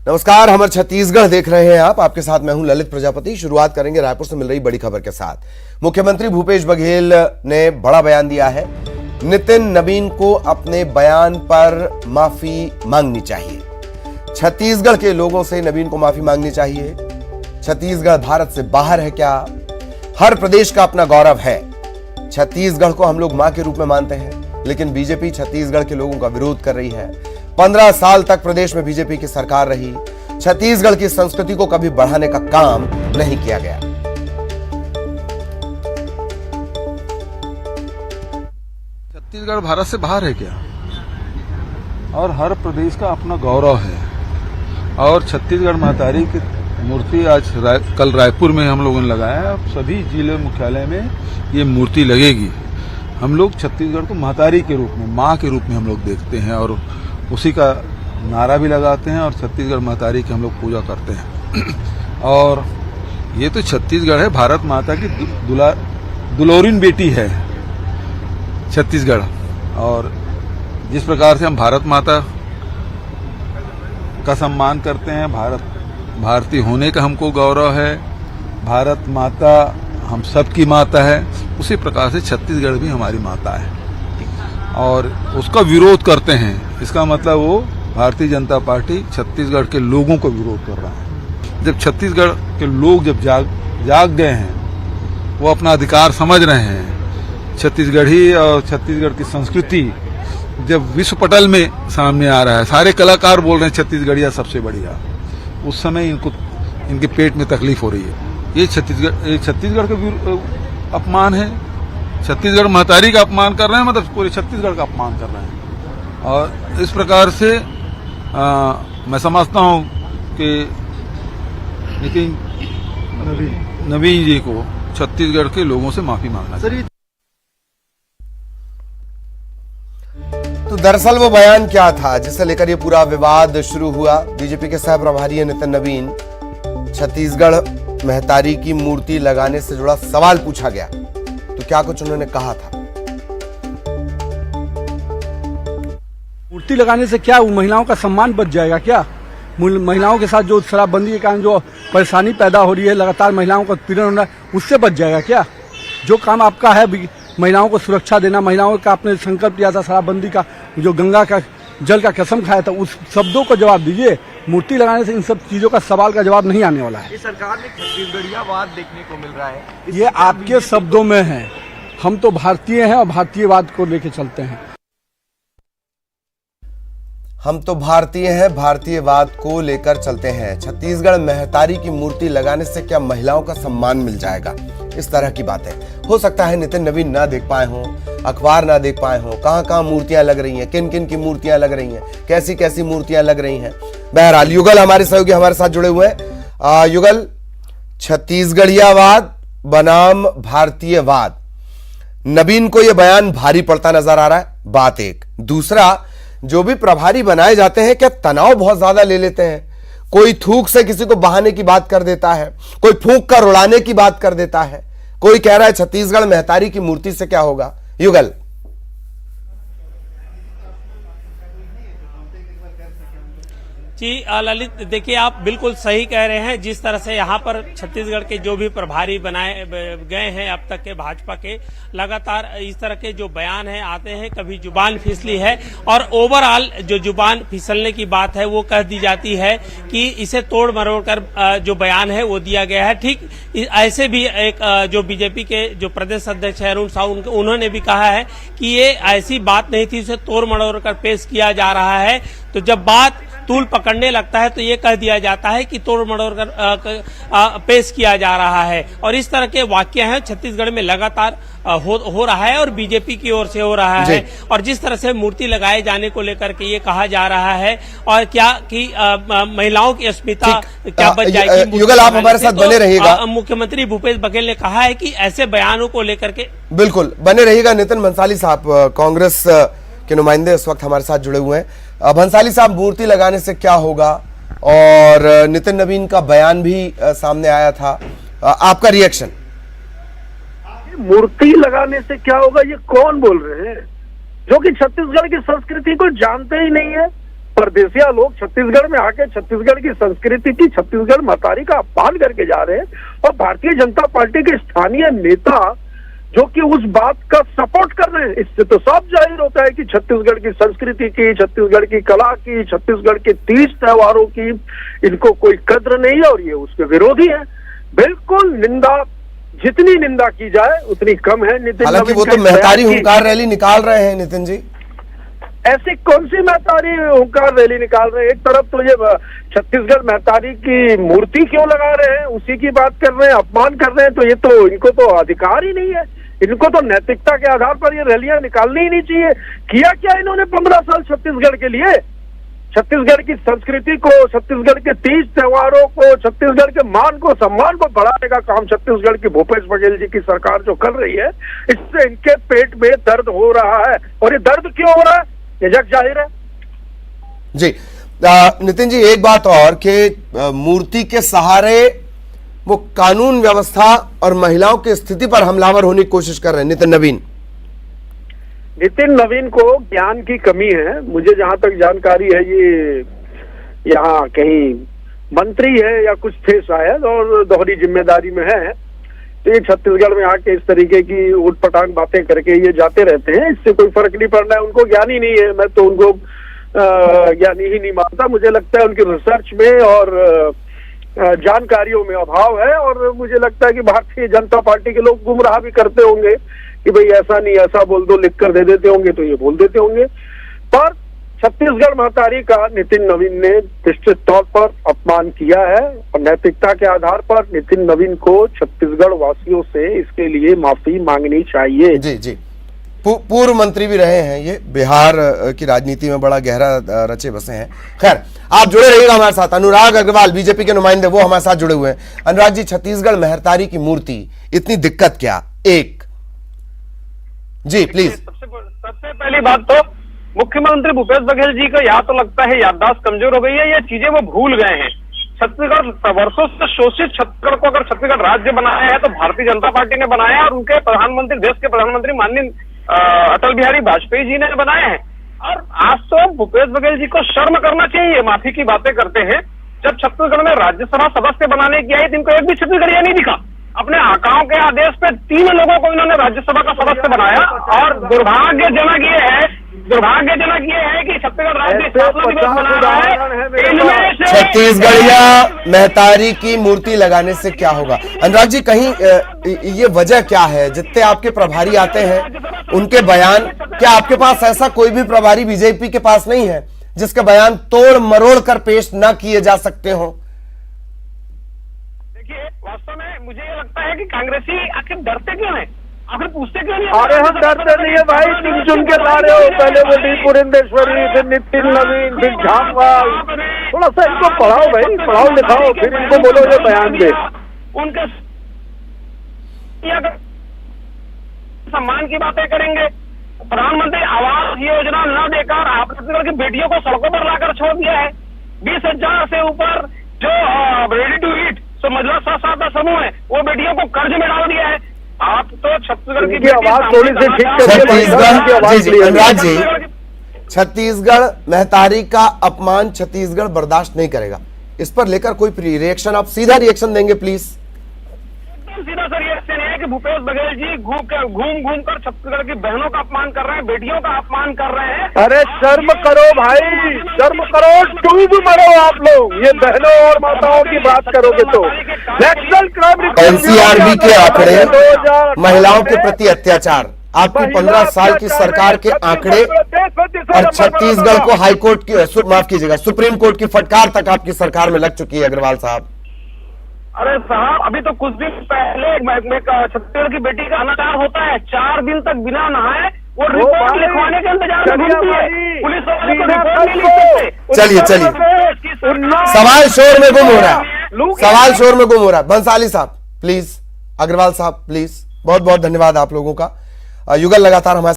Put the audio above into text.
नमस्कार, हमर छत्तीसगढ़ देख रहे हैं आप। आपके साथ मैं हूं ललित प्रजापति। शुरुआत करेंगे रायपुर से मिल रही बड़ी खबर के साथ। मुख्यमंत्री भूपेश बघेल ने बड़ा बयान दिया है। नितिन नवीन को अपने बयान पर माफी मांगनी चाहिए। छत्तीसगढ़ के लोगों से नवीन को माफी मांगनी चाहिए। छत्तीसगढ़ भारत से बाहर है क्या? हर प्रदेश का अपना गौरव है। छत्तीसगढ़ को हम लोग मां के रूप में मानते हैं, लेकिन बीजेपी छत्तीसगढ़ के लोगों का विरोध कर रही है। 15 साल तक प्रदेश में बीजेपी की सरकार रही। छत्तीसगढ़ की संस्कृति को कभी बढ़ाने का काम नहीं किया गया। छत्तीसगढ़ भारत से बाहर है क्या? और हर प्रदेश का अपना गौरव है। और छत्तीसगढ़ महतारी की मूर्ति आज कल रायपुर में हम लोगों ने लगाया है। अब सभी जिले मुख्यालय में ये मूर्ति लगेगी। हम लोग छत्तीसगढ़ को महतारी के रूप में, माँ के रूप में हम लोग देखते हैं और उसी का नारा भी लगाते हैं और छत्तीसगढ़ महतारी की हम लोग पूजा करते हैं। और ये तो छत्तीसगढ़ है, भारत माता की दुलारिन बेटी है छत्तीसगढ़। और जिस प्रकार से हम भारत माता का सम्मान करते हैं, भारतीय होने का हमको गौरव है, भारत माता हम सबकी माता है, उसी प्रकार से छत्तीसगढ़ भी हमारी माता है और उसका विरोध करते हैं। इसका मतलब वो भारतीय जनता पार्टी छत्तीसगढ़ के लोगों को विरोध कर रहा है। जब छत्तीसगढ़ के लोग जब जाग गए हैं, वो अपना अधिकार समझ रहे हैं, छत्तीसगढ़ी और छत्तीसगढ़ की संस्कृति जब विश्व पटल में सामने आ रहा है, सारे कलाकार बोल रहे हैं छत्तीसगढ़िया सबसे बढ़िया, उस समय इनके पेट में तकलीफ हो रही है। ये छत्तीसगढ़ का अपमान है। छत्तीसगढ़ महतारी का अपमान कर रहे हैं, मतलब पूरे छत्तीसगढ़ का अपमान कर रहे हैं। और इस प्रकार से मैं समझता हूं कि नितिन नवीन जी को छत्तीसगढ़ के लोगों से माफी मांगना चाहिए। तो दरअसल वो बयान क्या था जिसे लेकर ये पूरा विवाद शुरू हुआ? बीजेपी के सह प्रभारी नितिन नवीन, छत्तीसगढ़ महतारी की मूर्ति लगाने से जुड़ा सवाल पूछा गया तो क्या कुछ उन्होंने कहा था। मूर्ति लगाने से क्या महिलाओं का सम्मान बच जाएगा क्या? महिलाओं के साथ जो शराबबंदी के कारण जो परेशानी पैदा हो रही है, लगातार महिलाओं का उत्पीड़न हो रहा है, उससे बच जाएगा क्या? जो काम आपका है महिलाओं को सुरक्षा देना, महिलाओं का आपने संकल्प लिया था शराबबंदी का, जो गंगा का जल का कसम खाया था, उस शब्दों को जवाब दीजिए। मूर्ति लगाने से इन सब चीजों का सवाल का जवाब नहीं आने वाला है। इस सरकार में छत्तीसगढ़ियावाद देखने को मिल रहा है। ये आपके शब्दों में है। हम तो भारतीय हैं और भारतीयवाद को लेके चलते हैं। हम तो भारतीय हैं, भारतीयवाद को लेकर चलते हैं। छत्तीसगढ़ महतारी की मूर्ति लगाने से क्या महिलाओं का सम्मान मिल जाएगा? इस तरह की बातें हो सकता है नितिन नवीन ना देख पाए हों, अखबार ना देख पाए हों, कहां मूर्तियां लग रही हैं, किन किन की मूर्तियां लग रही हैं, कैसी कैसी मूर्तियां लग रही हैं। बहरहाल युगल हमारे सहयोगी हमारे साथ जुड़े हुए हैं। युगल, छत्तीसगढ़ियावाद बनाम भारतीयवाद, नवीन को यह बयान भारी पड़ता नजर आ रहा है, बात एक। दूसरा, जो भी प्रभारी बनाए जाते हैं क्या तनाव बहुत ज्यादा ले लेते हैं? कोई थूक से किसी को बहाने की बात कर देता है, कोई फूंक कर उड़ाने की बात कर देता है, कोई कह रहा है छत्तीसगढ़ महतारी की मूर्ति से क्या होगा। युगल, जी ललित, देखिए आप बिल्कुल सही कह रहे हैं। जिस तरह से यहाँ पर छत्तीसगढ़ के जो भी प्रभारी बनाए गए हैं अब तक के भाजपा के, लगातार इस तरह के जो बयान हैं आते हैं, कभी जुबान फिसली है और ओवरऑल जो जुबान फिसलने की बात है वो कह दी जाती है कि इसे तोड़ मरोड़ कर जो बयान है वो दिया गया है। ठीक ऐसे भी एक जो बीजेपी के जो प्रदेश अध्यक्ष है अरुण साहू, उन्होंने भी कहा है कि ये ऐसी बात नहीं थी, उसे तोड़ मरोड़ कर पेश किया जा रहा है। तो जब बात तूल पकड़ने लगता है तो ये कह दिया जाता है कि तोड़ मरोड़ कर पेश किया जा रहा है। और इस तरह के वाक्य हैं छत्तीसगढ़ में लगातार हो रहा है और बीजेपी की ओर से हो रहा है। और जिस तरह से मूर्ति लगाए जाने को लेकर के ये कहा जा रहा है और क्या कि महिलाओं की अस्मिता क्या बच जाएगी। युगल, आप हमारे साथ बने रहिएगा। मुख्यमंत्री भूपेश बघेल ने कहा है कि ऐसे बयानों को लेकर के बिल्कुल बने रहिएगा। नितिन भंसाली साहब, कांग्रेस के नुमाइंदे इस वक्त हमारे साथ जुड़े हुए हैं। भंसाली साहब, मूर्ति लगाने से क्या होगा? और नितिन नवीन का बयान भी सामने आया था, आपका रिएक्शन? मूर्ति लगाने से क्या होगा, ये कौन बोल रहे हैं? जो कि छत्तीसगढ़ की संस्कृति को जानते ही नहीं है परदेसिया लोग छत्तीसगढ़ में आके छत्तीसगढ़ की संस्कृति की, छत्तीसगढ़ महतारी का अपमान करके जा रहे हैं, और भारतीय जनता पार्टी के स्थानीय नेता जो कि उस बात का सपोर्ट कर रहे हैं। इससे तो साफ जाहिर होता है कि छत्तीसगढ़ की संस्कृति की, छत्तीसगढ़ की कला की, छत्तीसगढ़ के तीज त्योहारों की इनको कोई कद्र नहीं है और ये उसके विरोधी है। बिल्कुल निंदा, जितनी निंदा की जाए उतनी कम है। नितिन हालांकि नवीन वो का तो महतारी बयान हुंकार रैली निकाल रहे हैं नितिन जी। ऐसी कौन सी महतारी हुंकार रैली निकाल रहे हैं? एक तरफ तो ये छत्तीसगढ़ महतारी की मूर्ति क्यों लगा रहे हैं, उसी की बात कर रहे हैं, अपमान कर रहे हैं। तो ये तो इनको तो अधिकार ही नहीं है। इनको तो नैतिकता के आधार पर ये रैलियां निकालनी ही नहीं चाहिए। किया क्या इन्होंने 15 साल छत्तीसगढ़ के लिए? छत्तीसगढ़ की संस्कृति को, छत्तीसगढ़ के तीज त्योहारों को, छत्तीसगढ़ के मान को, सम्मान को बढ़ाने का काम छत्तीसगढ़ की भूपेश बघेल जी की सरकार जो कर रही है, इससे इनके पेट में दर्द हो रहा है। और ये दर्द क्यों हो रहा है ये जग जाहिर है। जी नितिन जी, एक बात और कि मूर्ति के सहारे वो कानून व्यवस्था और महिलाओं की स्थिति पर हमलावर होने की कोशिश कर रहे हैं नितिन नवीन को ज्ञान की कमी है। मुझे जहां तक जानकारी है ये यहाँ कहीं मंत्री है या कुछ थे शायद, और दोहरी जिम्मेदारी में है। तो ये छत्तीसगढ़ में आके इस तरीके की उटपटांग बातें करके ये जाते रहते हैं। इससे कोई फर्क नहीं पड़ रहा है। उनको ज्ञान ही नहीं है। मैं तो उनको ज्ञानी ही नहीं मानता। मुझे लगता है उनकी रिसर्च में और जानकारियों में अभाव है। और मुझे लगता है कि भारतीय जनता पार्टी के लोग गुमराह भी करते होंगे कि भाई ऐसा नहीं, ऐसा बोल दो, लिख कर दे देते होंगे तो ये बोल देते होंगे। पर छत्तीसगढ़ महतारी का नितिन नवीन ने निश्चित तौर पर अपमान किया है और नैतिकता के आधार पर नितिन नवीन को छत्तीसगढ़ वासियों से इसके लिए माफी मांगनी चाहिए। जी जी, पूर्व मंत्री भी रहे हैं, ये बिहार की राजनीति में बड़ा गहरा रचे बसे हैं। खैर, आप जुड़े रहिएगा हमारे साथ। अनुराग अग्रवाल बीजेपी के नुमाइंदे, वो हमारे साथ जुड़े हुए हैं। अनुराग जी, छत्तीसगढ़ महतारी की मूर्ति, इतनी दिक्कत क्या? एक जी प्लीज। सबसे पहली बात तो मुख्यमंत्री भूपेश बघेल जी को या तो लगता है याददाश्त कमजोर हो गई है, ये चीजें वो भूल गए हैं। छत्तीसगढ़ वर्षों से शोषित छत्तीसगढ़ को अगर छत्तीसगढ़ राज्य बनाया है तो भारतीय जनता पार्टी ने बनाया और उनके प्रधानमंत्री, देश के प्रधानमंत्री माननीय अटल बिहारी वाजपेयी जी ने बनाए हैं। और आज तो भूपेश बघेल जी को शर्म करना चाहिए, माफी की बातें करते हैं। जब छत्तीसगढ़ में राज्यसभा सदस्य बनाने की आई, इनको एक भी छत्तीसगढ़िया नहीं दिखा। अपने आकाओं के आदेश पे 3 लोगों को इन्होंने राज्यसभा का सदस्य बनाया। और दुर्भाग्यजनक ये है कि छत्तीसगढ़ राज्य स्थापना दिवस मना रहा है। इनमें से छत्तीसगढ़िया महतारी की मूर्ति लगाने से क्या होगा? अनुराग जी, कहीं ये वजह क्या है? जितने आपके प्रभारी आते हैं उनके बयान, क्या आपके पास ऐसा कोई भी प्रभारी बीजेपी के पास नहीं है जिसके बयान तोड़ मरोड़ कर पेश न किए जा सकते हो? वास्तव में मुझे ये लगता है कि कांग्रेसी आखिर डरते क्यों हैं, आखिर पूछते क्यों नहीं? अरे हम डरते नहीं है भाई, तुम चुन के ला रहे हो। पहले वो डी पुरेंदेश्वरी, फिर नितिन नवीन, फिर झामवाल। थोड़ा सा इनको पढ़ाओ भाई, पढ़ाओ लिखाओ, फिर इनको बोलो ये बयान दे। उनके सम्मान की बातें करेंगे। प्रधानमंत्री आवास योजना न देकर आप छत्तीसगढ़ की बेटियों को सड़कों पर लाकर छोड़ दिया है। 20,000 से ऊपर जो रेडी टू ईट महिला स्व-सहायता समूह है वो बेटियों को कर्ज में डाल दिया है। आप तो छत्तीसगढ़ की आवाज थोड़ी सी ठीक अनुराग जी, छत्तीसगढ़ महतारी का अपमान छत्तीसगढ़ बर्दाश्त नहीं करेगा। इस पर लेकर कोई रिएक्शन, आप सीधा रिएक्शन देंगे प्लीज? सीधा सा रिएक्शन है कि भूपेश बघेल जी घूम कर छत्तीसगढ़ की बहनों का अपमान कर रहे हैं, बेटियों का अपमान कर रहे हैं। अरे शर्म करो भाई, शर्म करो, डूब मरो आप लोग। ये बहनों और माताओं की बात करोगे तो नेशनल क्राइम एनसीआरबी के आंकड़े, महिलाओं के प्रति अत्याचार, आपकी 15 साल की सरकार के आंकड़े और छत्तीसगढ़ को हाईकोर्ट की, माफ कीजिएगा, सुप्रीम कोर्ट की फटकार तक आपकी सरकार में लग चुकी है अग्रवाल साहब। अरे साहब, अभी तो कुछ दिन पहले छत्तीसगढ़ की बेटी का अनाचार होता है, 4 दिन तक बिना नहाए वो रिपोर्ट लिखवाने के इंतजार में घूमती है। पुलिस वाले को रिपोर्ट नहीं लिख सकते। चलिए सवाल शोर में गुम हो रहा है, सवाल शोर में गुम हो रहा है। बंसाली साहब प्लीज, अग्रवाल साहब प्लीज। बहुत बहुत धन्यवाद आप लोगों का। युगल लगातार हमारे